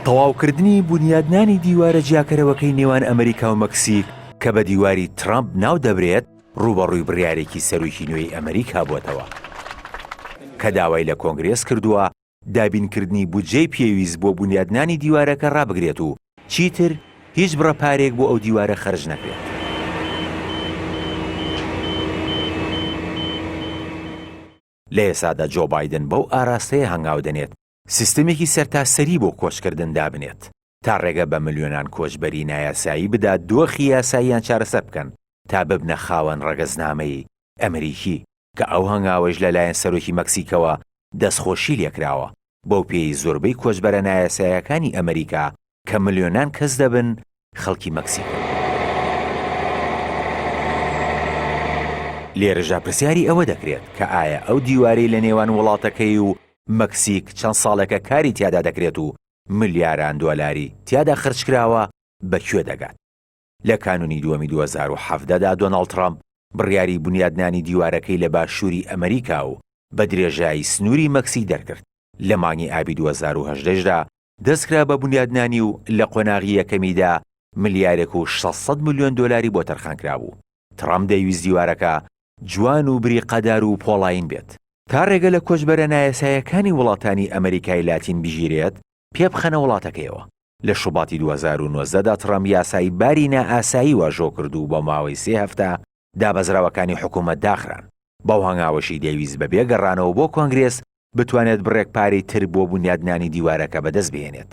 تەواوکردنی بنیادنانی دیوارە جیاکەرەوەکەی نێوان ئەمریکا و مەکسیک کە بە دیواری ترامپ ناو دەبرێت ڕوبەڕووی بڕیارێکی سەرۆکی نوێی ئەمریکا بووەتەوە کە داوای لە کۆنگرێس کردووە دابینکردنی بودجەی پێویست بۆ بنیادنانی دیوارەکە ڕابگرێت و چیتر هیچ بڕەپارێک بۆ ئەو دیوارە خەرج نەکرێت. لە ئێسادا جۆ بایدن بەو ئاراستەیە هەنگاو دەنێت سیستمێکی سەرتاسەری بۆ کۆچکردن دابنێت تا ڕێگە بە ملیۆنان کۆچبەری نایاسایی بدات دۆخی یاساییان چارەسەر بکەن تا ببنە خاوەن ڕەگەزنامەی ئەمریکی کە ئەو هەنگاوەش لەلایەن سەرۆکی مەکسیکەوە دەستخۆشی لێکراوە بەو پێی زۆربەی کۆچبەرە نایاساییەکانی ئەمریکا کە ملیۆنان کەس دەبن خەڵکی مەکسیکن. لێرەژا پرسیاری ئەوە دەکرێت کە ئایا ئەو دیوارەی لە نێوان وڵاتەکەی و مەکسیک چەند ساڵێکە کاری تیادا دەکرێت و ملیاران دۆلاری تیادا خرجکراوە بەکوێ دەگات. لە کانونی دووەمی 2017دا دۆناڵد ترامپ بڕیاری بنیادنانی دیوارەکەی لە باشووری ئەمریکا و بە درێژایی سنووری مەکسیک دەرکرد. لە مانگی ئابی 2018دا دەستکرا بە بنیادنانی و لە قۆناغی یەکەمیدا ملیارێک و 600 ملیۆن دۆلاری بۆ تەرخانکرا بوو. ترامپ دەیویست دیوارەکە جوان و بریقەدار و پۆڵاین بێت تا ڕێگە لە کۆچبەرە نایاساییەکانی وڵاتانی ئەمریکای لاتین بژیرێت پێ بخەنە وڵاتەکەیەوە. لە شوباتی 2019دا ترامپ یاسایی باری نائاسایی واژۆ کرد و بە ماوەی 3 هەفتە دابەزراوەکانی حکوومەت داخران. بەو هەنگاوەشی دەیویست بە بێگەڕانەوە بۆ کۆنگرێس بتوانێت بڕێک پارەی تر بۆ بنیادنانی دیوارەکە بەدەست بهێنێت.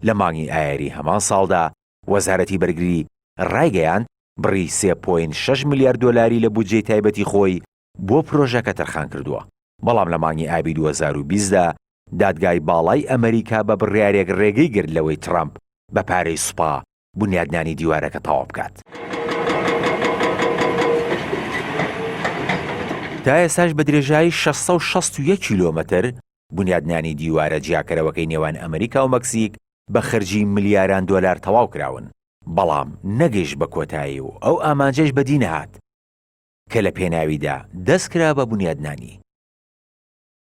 لە مانگی ئایاری هەمان ساڵدا وەزارەتی بەرگری ڕایگەیاند بڕی 3.6 میلیارد دۆلاری لە بودجەی تایبەتی خۆی بۆ پرۆژەکە تەرخان کردووە. بەڵام لە مانگی ئابی 2020دا دادگای باڵای ئەمریکا بە بڕیارێک ڕێگەی گرت لەوەی ترامپ بە پارەی سوپا بنیادنانی دیوارەکە تەواو بکات. تا ئێستاش بە درێژایی 661 کیلۆمەتر بنیادنانی دیوارە جیاکەرەوەکەی نێوان ئەمریکا و مەکسیک بە خەرجی ملیاران دۆلار تەواو کراون. بەڵام نەگەیشت بە کۆتایی و ئەو ئامانجەش بەدی نەهات کە لە پێناویدا دەستکرا بە بنیادنانی.